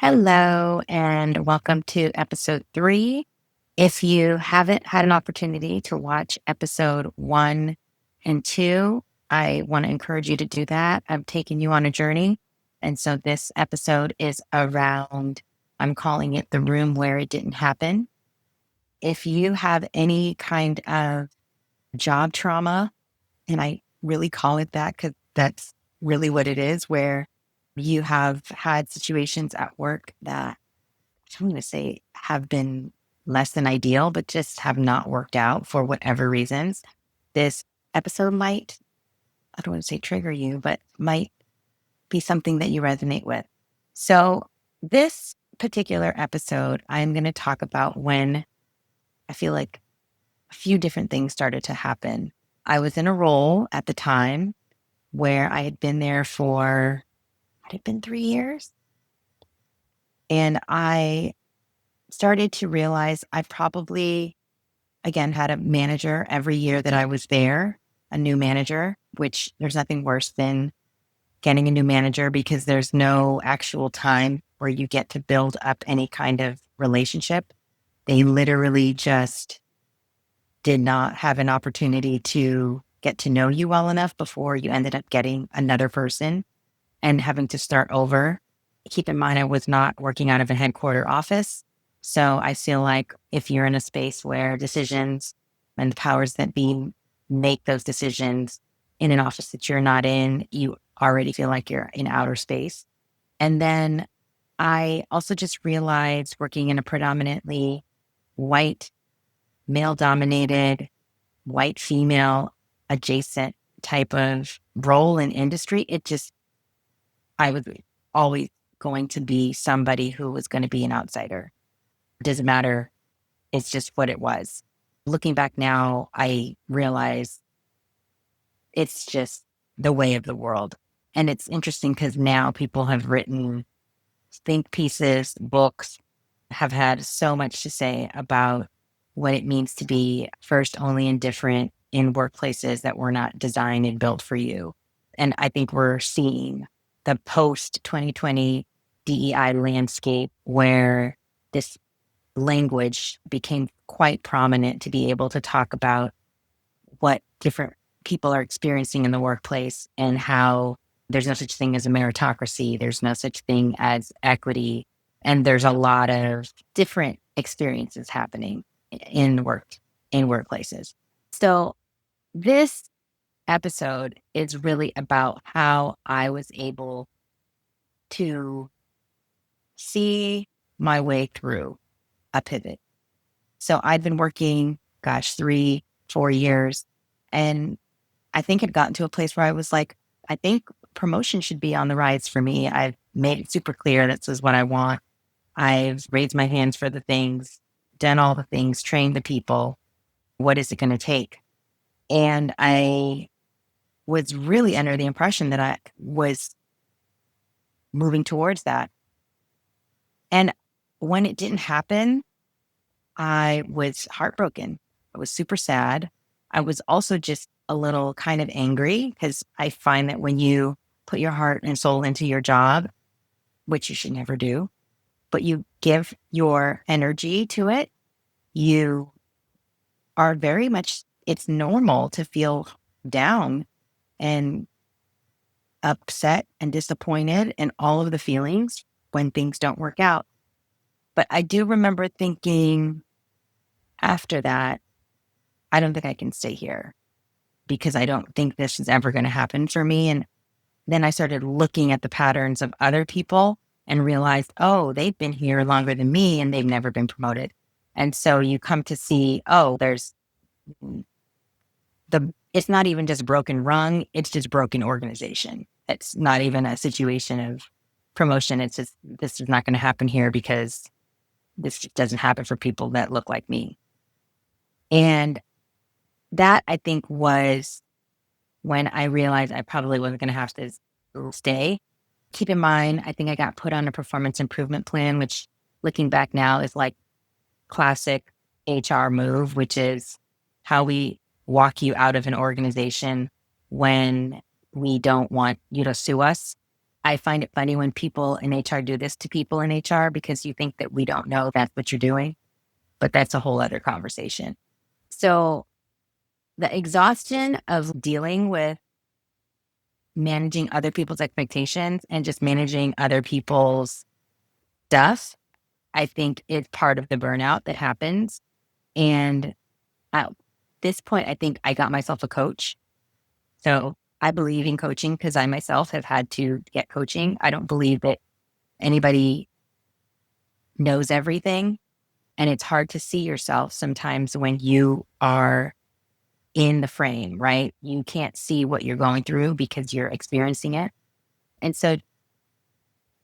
Hello, and welcome to episode 3. If you haven't had an opportunity to watch episode 1 and 2, I want to encourage you to do that. I'm taking you on a journey. And so this episode is around, I'm calling it the room where it didn't happen. If you have any kind of job trauma, and I really call it that because that's really what it is, where you have had situations at work that I'm going to say have been less than ideal, but just have not worked out for whatever reasons. This episode might, I don't want to say trigger you, but might be something that you resonate with. So, this particular episode, I'm going to talk about when I feel like a few different things started to happen. I was in a role at the time where I had been there for, had it been 3 years? And I started to realize I probably, again, had a manager every year that I was there, a new manager, which there's nothing worse than getting a new manager because there's no actual time where you get to build up any kind of relationship. They literally just did not have an opportunity to get to know you well enough before you ended up getting another person and having to start over. Keep in mind, I was not working out of a headquarter office. So I feel like if you're in a space where decisions and the powers that be make those decisions in an office that you're not in, you already feel like you're in outer space. And then I also just realized working in a predominantly white, male dominated, white female adjacent type of role in industry, I was always going to be somebody who was going to be an outsider. It doesn't matter. It's just what it was. Looking back now, I realize it's just the way of the world. And it's interesting because now people have written think pieces, books, have had so much to say about what it means to be first, only, and different in workplaces that were not designed and built for you. And I think we're seeing the post 2020 DEI landscape where this language became quite prominent to be able to talk about what different people are experiencing in the workplace and how there's no such thing as a meritocracy. There's no such thing as equity. And there's a lot of different experiences happening in workplaces. So this episode is really about how I was able to see my way through a pivot. So I'd been working, 3, 4 years, and I think had gotten to a place where I was like, I think promotion should be on the rise for me. I've made it super clear this is what I want. I've raised my hands for the things, done all the things, trained the people. What is it going to take? And I was really under the impression that I was moving towards that. And when it didn't happen, I was heartbroken. I was super sad. I was also just a little kind of angry because I find that when you put your heart and soul into your job, which you should never do, but you give your energy to it, you are very much, it's normal to feel down and upset and disappointed and all of the feelings when things don't work out. But I do remember thinking after that, I don't think I can stay here because I don't think this is ever going to happen for me. And then I started looking at the patterns of other people and realized, oh, they've been here longer than me and they've never been promoted. And so you come to see, oh, it's not even just broken rung, it's just broken organization. It's not even a situation of promotion. It's just, this is not going to happen here because this just doesn't happen for people that look like me. And that, I think, was when I realized I probably wasn't going to have to stay. Keep in mind, I think I got put on a performance improvement plan, which looking back now is like classic HR move, which is how we walk you out of an organization when we don't want you to sue us. I find it funny when people in HR do this to people in HR because you think that we don't know that's what you're doing, but that's a whole other conversation. So the exhaustion of dealing with managing other people's expectations and just managing other people's stuff, I think is part of the burnout that happens. And at this point, I think I got myself a coach. So I believe in coaching because I myself have had to get coaching. I don't believe that anybody knows everything. And it's hard to see yourself sometimes when you are in the frame, right? You can't see what you're going through because you're experiencing it. And so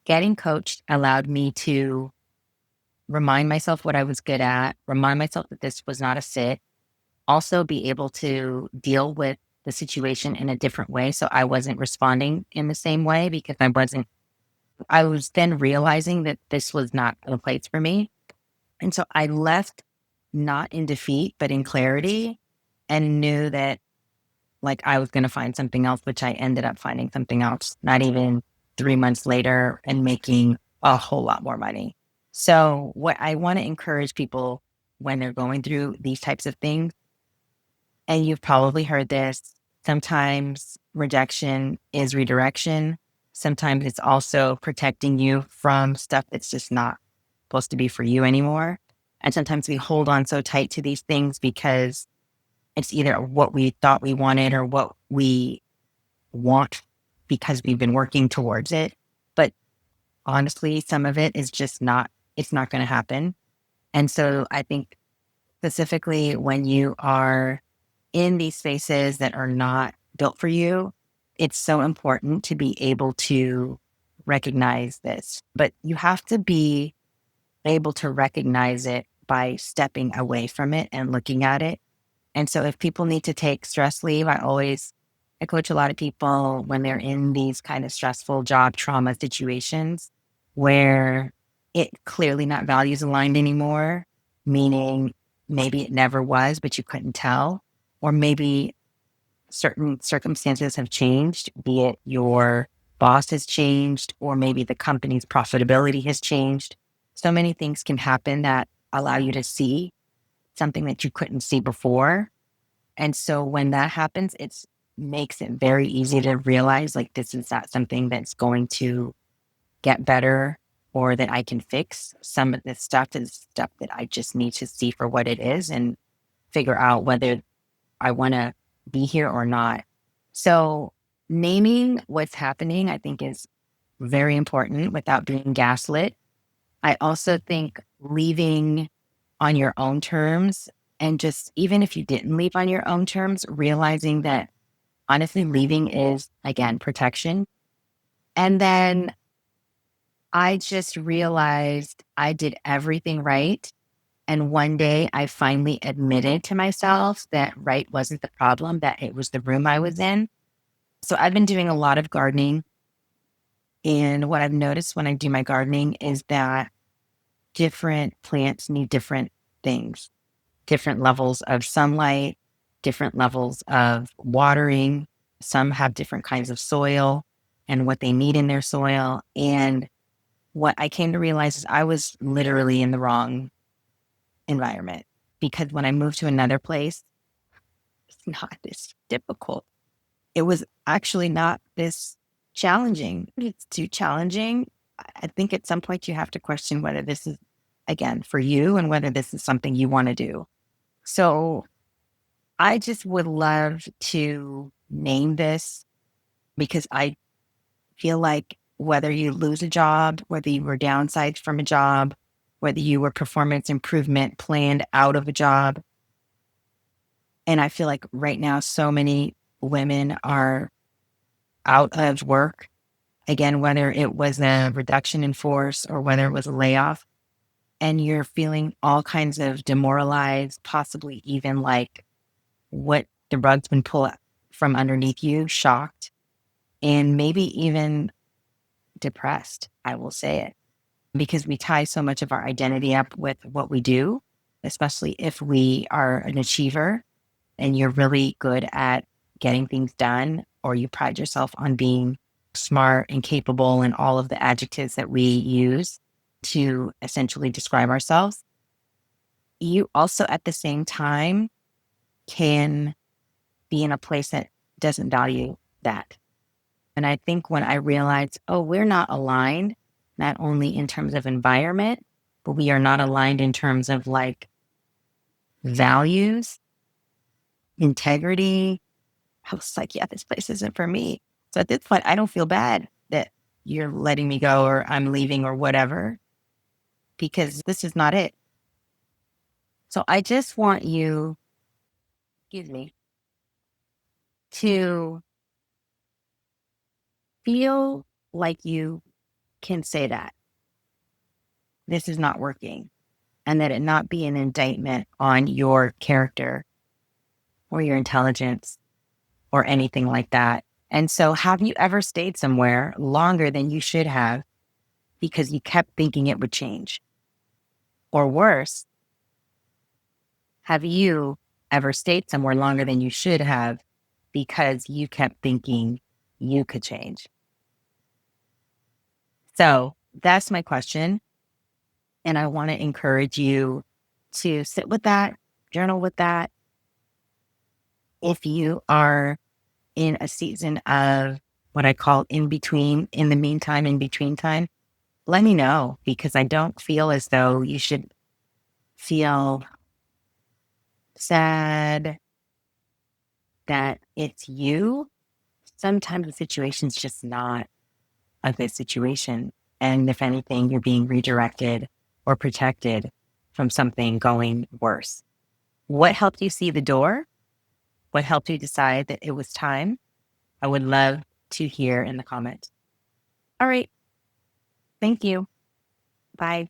getting coached allowed me to remind myself what I was good at, remind myself that this was not a fit, also be able to deal with the situation in a different way. So I wasn't responding in the same way because I was then realizing that this was not a place for me. And so I left not in defeat, but in clarity and knew that like I was going to find something else, which I ended up finding something else, not even 3 months later and making a whole lot more money. So what I want to encourage people when they're going through these types of things, and you've probably heard this, sometimes rejection is redirection. Sometimes it's also protecting you from stuff that's just not supposed to be for you anymore. And sometimes we hold on so tight to these things because it's either what we thought we wanted or what we want because we've been working towards it. But honestly, some of it is just not, it's not going to happen. And so I think specifically when you are in these spaces that are not built for you, it's so important to be able to recognize this. But you have to be able to recognize it by stepping away from it and looking at it. And so if people need to take stress leave, I coach a lot of people when they're in these kind of stressful job trauma situations where it clearly not values aligned anymore, meaning maybe it never was, but you couldn't tell, or maybe certain circumstances have changed, be it your boss has changed, or maybe the company's profitability has changed. So many things can happen that allow you to see something that you couldn't see before. And so when that happens, it makes it very easy to realize like this is not something that's going to get better or that I can fix. Some of this stuff is stuff that I just need to see for what it is and figure out whether I want to be here or not. So naming what's happening, I think is very important without being gaslit. I also think leaving on your own terms and just even if you didn't leave on your own terms, realizing that honestly leaving is again protection. And then I just realized I did everything right. And one day I finally admitted to myself that right wasn't the problem, that it was the room I was in. So I've been doing a lot of gardening. And what I've noticed when I do my gardening is that different plants need different things, different levels of sunlight, different levels of watering. Some have different kinds of soil and what they need in their soil. And what I came to realize is I was literally in the wrong environment because when I moved to another place, it's not this difficult. It was actually not this challenging. It's too challenging. I think at some point you have to question whether this is, again, for you and whether this is something you want to do. So I just would love to name this because I feel like whether you lose a job, whether you were downsized from a job, whether you were performance improvement planned out of a job. And I feel like right now, so many women are out of work. Again, whether it was a reduction in force or whether it was a layoff, and you're feeling all kinds of demoralized, possibly even like what the rug's been pulled from underneath you, shocked, and maybe even depressed. I will say it because we tie so much of our identity up with what we do, especially if we are an achiever and you're really good at getting things done or you pride yourself on being smart, and capable, and all of the adjectives that we use to essentially describe ourselves, you also at the same time can be in a place that doesn't value that. And I think when I realized, oh, we're not aligned, not only in terms of environment, but we are not aligned in terms of like values, integrity. I was like, yeah, this place isn't for me. So at this point, I don't feel bad that you're letting me go or I'm leaving or whatever, because this is not it. So I just want you, excuse me, to feel like you can say that this is not working and that it not be an indictment on your character or your intelligence or anything like that. And so, have you ever stayed somewhere longer than you should have because you kept thinking it would change? Or worse, have you ever stayed somewhere longer than you should have because you kept thinking you could change? So, that's my question. And I want to encourage you to sit with that, journal with that. If you are in a season of what I call in between, in the meantime, in between time, let me know, because I don't feel as though you should feel sad that it's you. Sometimes the situation's just not a good situation. And if anything, you're being redirected or protected from something going worse. What helped you see the door? What helped you decide that it was time? I would love to hear in the comments. All right. Thank you. Bye.